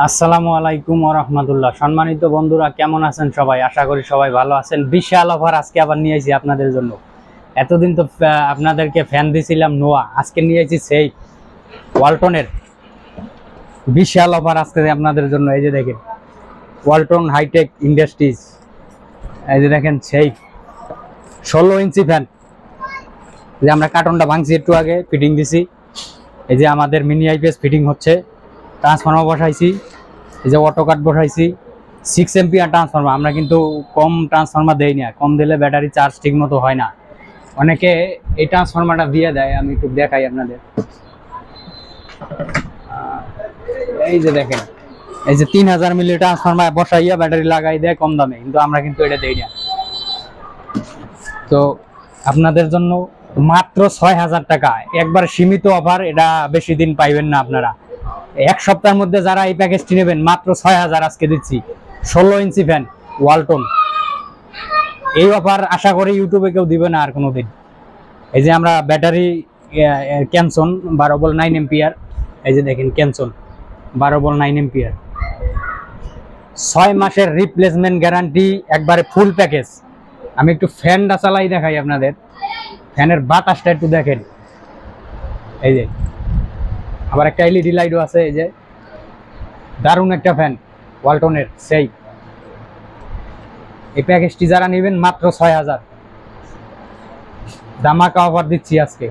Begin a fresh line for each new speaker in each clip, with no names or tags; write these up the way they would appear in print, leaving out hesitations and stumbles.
আসসালামু আলাইকুম ওয়া রাহমাতুল্লাহ। সম্মানিত বন্ধুরা, কেমন আছেন সবাই? আশা করি সবাই ভালো আছেন। বিশাল অফার আজকে আবার নিয়ে এসেছি আপনাদের জন্য। এতদিন তো আপনাদেরকে ফ্যান দিয়েছিলাম নোয়া, আজকে নিয়ে এসেছি সেই ওয়ালটনের বিশাল অফার আজকে আপনাদের জন্য। এই যে দেখেন ওয়ালটন হাইটেক ইন্ডাস্ট্রিজ, এই যে দেখেন সেই 16 ইঞ্চি ফ্যান। যে আমরা কার্টনটা ভাঙছি একটু আগে, ফিটিং দিছি। এই যে আমাদের মিনি আইপিএস ফিটিং হচ্ছে, ট্রান্সফর্মার বসাইছি, এই যে অটো কাট বসাইছি, 6 এম্পিয়ার ট্রান্সফর্মার। আমরা কিন্তু কম ট্রান্সফর্মার দেই না, কম দিলে ব্যাটারি চার্জ ঠিক মতো হয় না। অনেকে এই ট্রান্সফর্মারটা দিয়ে দেয়, আমি একটু দেখাই আপনাদের। এই যে দেখেন, এই যে 3000 মিলি ট্রান্সফর্মার বসাইয়া ব্যাটারি লাগাই দেয় কম দামে, কিন্তু আমরা কিন্তু এটা দেই না। তো আপনাদের জন্য মাত্র 6000 টাকা, একবার সীমিত অফার, এটা বেশি দিন পাইবেন না আপনারা। এক সপ্তাহের মধ্যে যারা এই প্যাকেজটি নেবেন মাত্র 6000 আজকে দিচ্ছি। 16 ইঞ্চি ফ্যান ওয়ালটন, এই অফার আশা করি ইউটিউবে কেউ দিবে না আর কোনোদিন। এই যে আমরা ব্যাটারি ক্যানসন 12 ভোল্ট 9 এম্পিয়ার, এই যে দেখেন ক্যানসন 12 ভোল্ট 9 এম্পিয়ার, 6 মাসের রিপ্লেসমেন্ট গ্যারান্টি, একবারে ফুল প্যাকেজ। আমি একটু ফ্যানটা চালাই দেখাই আপনাদের, ফ্যানের বাতাসটা একটু দেখেন। এই যে আবার একটা এলইডি লাইটও আছে। এই যে দারুণ একটা ফ্যান ওয়ালটনের সেই। এই প্যাকেজটি যারা নেবেন মাত্র 6000, ধামাকা অফার দিচ্ছি আজকে।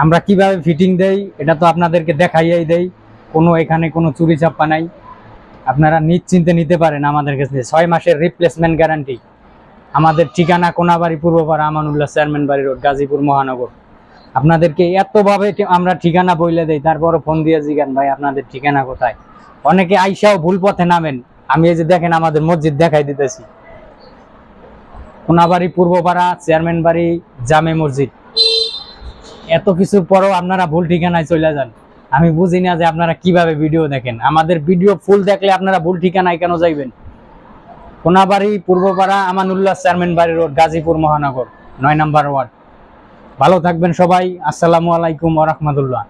আমরা কিভাবে ফিটিং দেই এটা তো আপনাদেরকে দেখাইয়াই দেই, কোনো এখানে কোনো চুরি চাপ্পা নাই। আপনারা নিশ্চিন্তে নিতে পারেন আমাদের কাছে। 6 মাসের রিপ্লেসমেন্ট গ্যারান্টি। আমাদের ঠিকানা কোনাবাড়ি পূর্বপাড়া, আমানুল্লাহ চেয়ারম্যান বাড়ি রোড, গাজীপুর মহানগর। আপনাদেরকে এতভাবে আমরা ঠিকানা বইলে দেই, তারপরও ফোন দিয়ে জিজ্ঞান ভাই আপনাদের ঠিকানা কোথায়। অনেকে আইসাও ভুল পথে নামেন। আমি এই যে দেখেন আমাদের মসজিদ দেখাই দিতেছি, কোনাবাড়ি পূর্বপাড়া, চেয়ারম্যান বাড়ি, জামে মসজিদ। এত কিছুর পরও আপনারা ভুল ঠিকানায় চলে যান। আমি বুঝি না যে আপনারা কিভাবে ভিডিও দেখেন। আমাদের ভিডিও ফুল দেখলে আপনারা ভুল ঠিকানায় কেন যাইবেন? কোনাবাড়ি পূর্বপাড়া, আমানুল্লাহ চেয়ারম্যান বাড়ি রোড, গাজীপুর মহানগর, 9 নম্বর ওয়ার্ড। ভালো থাকবেন সবাই। আসসালামু আলাইকুম ওয়া রাহমাতুল্লাহ।